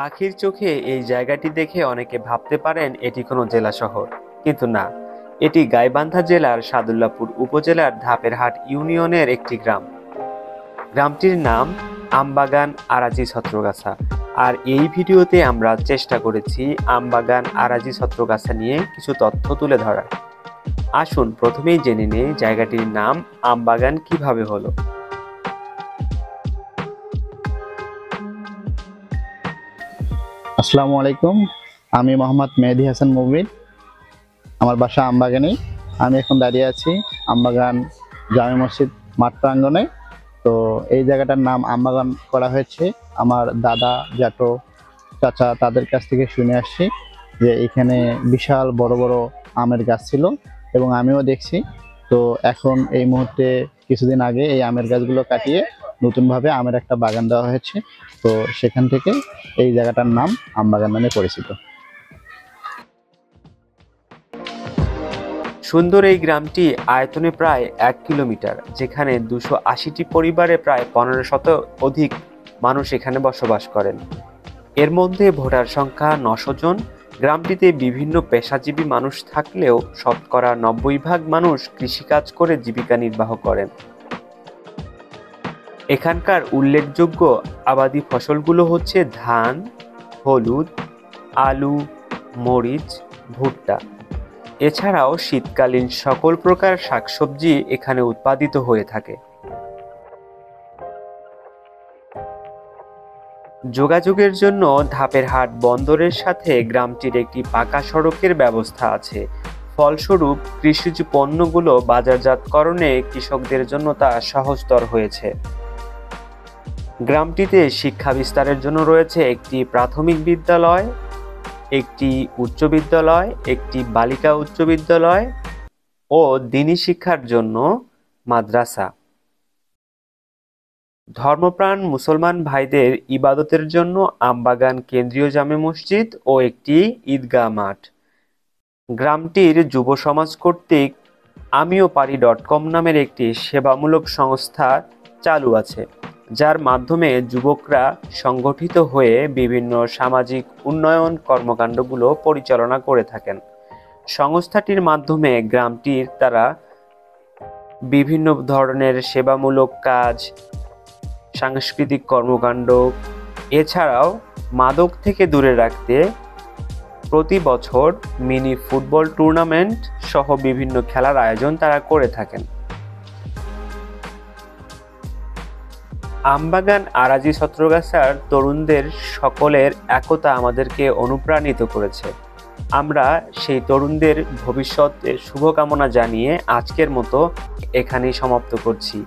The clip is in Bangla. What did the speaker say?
পাখির চোখে এই জায়গাটি দেখে অনেকে ভাবতে পারেন এটি কোনো জেলা শহর, কিন্তু না, এটি গাইবান্ধা জেলার সাদুল্লাপুর উপজেলার ধাপেরহাট ইউনিয়নের একটি গ্রাম। গ্রামটির নাম আমবাগান আরাজি ছত্রগাছা। আর এই ভিডিওতে আমরা চেষ্টা করেছি আমবাগান আরাজি ছত্রগাছা নিয়ে কিছু তথ্য তুলে ধরার। আসুন প্রথমেই জেনে নেই জায়গাটির নাম আমবাগান কিভাবে হলো। আসসালামু আলাইকুম, আমি মোহাম্মদ মেহেদি হাসান মুবিন। আমার বাসা আমবাগানে। আমি এখন দাঁড়িয়ে আছি আমবাগান জামে মসজিদ মাঠ প্রাঙ্গণে। তো এই জায়গাটার নাম আমবাগান করা হয়েছে আমার দাদা, জ্যাঠো, চাচা তাদের কাছ থেকে শুনে আসছি যে এখানে বিশাল বড় বড় আমের গাছ ছিল এবং আমিও দেখছি। তো এখন এই মুহূর্তে কিছুদিন আগে এই আমের গাছগুলো কাটিয়ে নতুনভাবে আমের একটা বাগান দেওয়া হয়েছে। তো সেখান থেকে এই জায়গাটার নাম আমবাগান নামে পরিচিত। সুন্দর এই গ্রামটি আয়তনে প্রায় 1 কিলোমিটার, যেখানে 280টি পরিবারে প্রায় 1500 অধিক মানুষ এখানে বসবাস করেন। এর মধ্যে ভোটার সংখ্যা 900 জন। গ্রামটিতে বিভিন্ন পেশাজীবী মানুষ থাকলেও শতকরা 90% মানুষ কৃষিকাজ করে জীবিকা নির্বাহ করেন। এখানকার উল্লেখযোগ্য আবাদি ফসলগুলো হচ্ছে ধান, হলুদ, আলু, মরিচ, ভুট্টা। এছাড়াও শীতকালীন সকল প্রকার শাকসবজি এখানে উৎপাদিত হয়ে থাকে। যোগাযোগের জন্য ধাপেরহাট বন্দরের সাথে গ্রামটির একটি পাকা সড়কের ব্যবস্থা আছে। ফলস্বরূপ কৃষিজ পণ্যগুলো বাজারজাতকরণে কৃষকদের জন্য তা সহজতর হয়েছে। গ্রামটিতে শিক্ষা বিস্তারের জন্য রয়েছে একটি প্রাথমিক বিদ্যালয়, একটি উচ্চ বিদ্যালয়, একটি বালিকা উচ্চ বিদ্যালয় ও দ্বীনি শিক্ষার জন্য মাদ্রাসা। ধর্মপ্রাণ মুসলমান ভাইদের ইবাদতের জন্য আমবাগান কেন্দ্রীয় জামে মসজিদ ও একটি ঈদগাহ মাঠ। গ্রামটির যুব সমাজ কর্তৃক আমিও পারি .com নামের একটি সেবামূলক সংস্থা চালু আছে, যার মাধ্যমে যুবকরা সংগঠিত হয়ে বিভিন্ন সামাজিক উন্নয়ন কর্মকাণ্ডগুলো পরিচালনা করে থাকেন। সংস্থাটির মাধ্যমে গ্রামটির তারা বিভিন্ন ধরনের সেবামূলক কাজ, সাংস্কৃতিক কর্মকাণ্ড, এছাড়াও মাদক থেকে দূরে রাখতে প্রতি বছর মিনি ফুটবল টুর্নামেন্ট সহ বিভিন্ন খেলার আয়োজন তারা করে থাকেন। আমবাগান আরাজি ছত্রগাছার তরুণদের সকলের একতা আমাদেরকে অনুপ্রাণিত করেছে। আমরা সেই তরুণদের ভবিষ্যতের শুভকামনা জানিয়ে আজকের মতো এখানেই সমাপ্ত করছি।